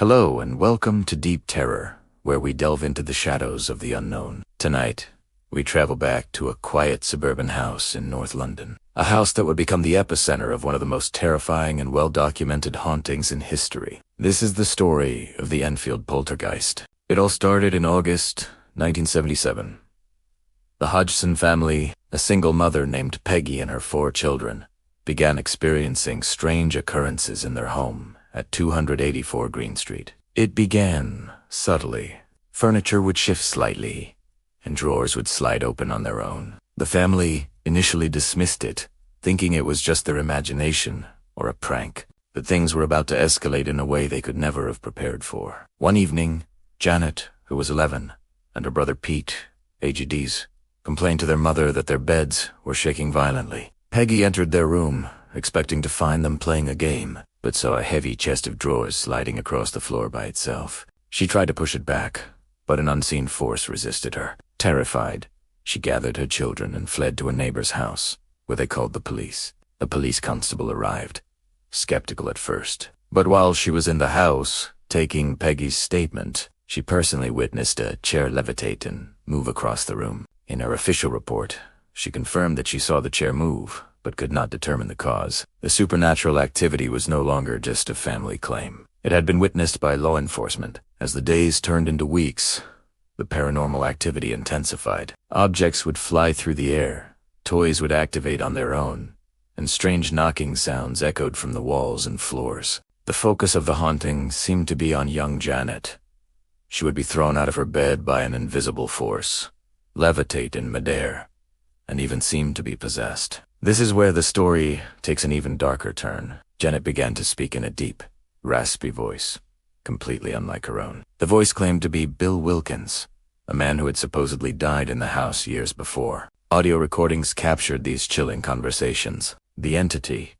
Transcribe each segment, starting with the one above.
Hello and welcome to Deep Terror, where we delve into the shadows of the unknown. Tonight, we travel back to a quiet suburban house in North London. A house that would become the epicenter of one of the most terrifying and well-documented hauntings in history. This is the story of the Enfield Poltergeist. It all started in August 1977. The Hodgson family, a single mother named Peggy and her 4 children, began experiencing strange occurrences in their home at 284 Green Street. It began subtly. Furniture would shift slightly, and drawers would slide open on their own. The family initially dismissed it, thinking it was just their imagination or a prank. But things were about to escalate in a way they could never have prepared for. One evening, Janet, who was 11, and her brother Pete, aged, complained to their mother that their beds were shaking violently. Peggy entered their room, expecting to find them playing a game, but saw a heavy chest of drawers sliding across the floor by itself. She tried to push it back, but an unseen force resisted her. Terrified, she gathered her children and fled to a neighbor's house, where they called the police. A police constable arrived, skeptical at first. But while she was in the house, taking Peggy's statement, she personally witnessed a chair levitate and move across the room. In her official report, she confirmed that she saw the chair move, but could not determine the cause. The supernatural activity was no longer just a family claim. It had been witnessed by law enforcement. As the days turned into weeks, the paranormal activity intensified. Objects would fly through the air, toys would activate on their own, and strange knocking sounds echoed from the walls and floors. The focus of the haunting seemed to be on young Janet. She would be thrown out of her bed by an invisible force, levitate in midair, and even seem to be possessed. This is where the story takes an even darker turn. Janet began to speak in a deep, raspy voice, completely unlike her own. The voice claimed to be Bill Wilkins, a man who had supposedly died in the house years before. Audio recordings captured these chilling conversations. The entity,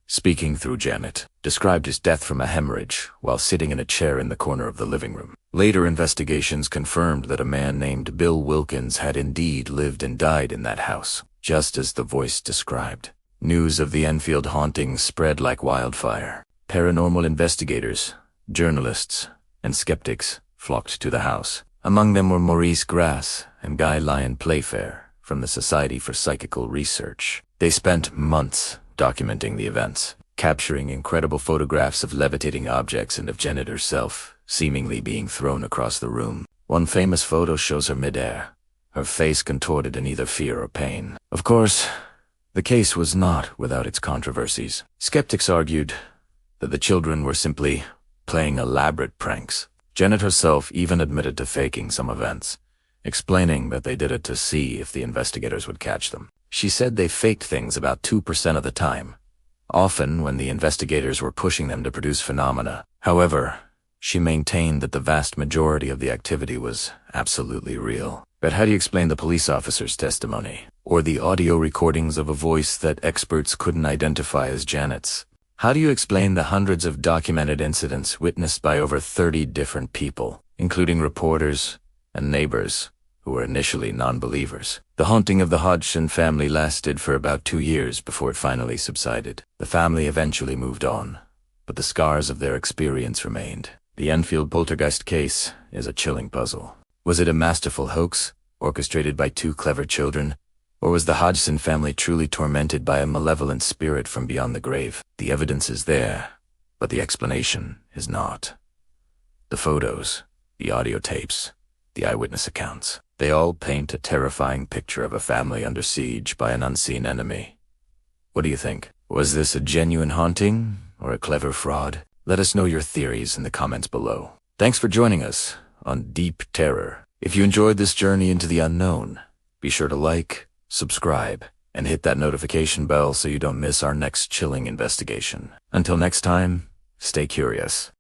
speaking through Janet, described his death from a hemorrhage while sitting in a chair in the corner of the living room. Later investigations confirmed that a man named Bill Wilkins had indeed lived and died in that house, just as the voice described. News of the Enfield haunting spread like wildfire. Paranormal investigators, journalists, and skeptics flocked to the house. Among them were Maurice Grass and Guy Lyon Playfair from the Society for Psychical Research. They spent months documenting the events, capturing incredible photographs of levitating objects and of Janet herself, seemingly being thrown across the room. One famous photo shows her midair, her face contorted in either fear or pain. Of course, the case was not without its controversies. Skeptics argued that the children were simply playing elaborate pranks. Janet herself even admitted to faking some events, explaining that they did it to see if the investigators would catch them. She said they faked things about 2% of the time, often when the investigators were pushing them to produce phenomena. However, she maintained that the vast majority of the activity was absolutely real. But how do you explain the police officer's testimony, or the audio recordings of a voice that experts couldn't identify as Janet's? How do you explain the hundreds of documented incidents witnessed by over 30 different people, including reporters and neighbors who were initially non-believers? The haunting of the Hodgson family lasted for about 2 years before it finally subsided. The family eventually moved on, but the scars of their experience remained. The Enfield Poltergeist case is a chilling puzzle. Was it a masterful hoax, orchestrated by 2 clever children? Or was the Hodgson family truly tormented by a malevolent spirit from beyond the grave? The evidence is there, but the explanation is not. The photos, the audio tapes, the eyewitness accounts, they all paint a terrifying picture of a family under siege by an unseen enemy. What do you think? Was this a genuine haunting or a clever fraud? Let us know your theories in the comments below. Thanks for joining us on Deep Terror. If you enjoyed this journey into the unknown, be sure to like, subscribe, and hit that notification bell so you don't miss our next chilling investigation. Until next time, stay curious.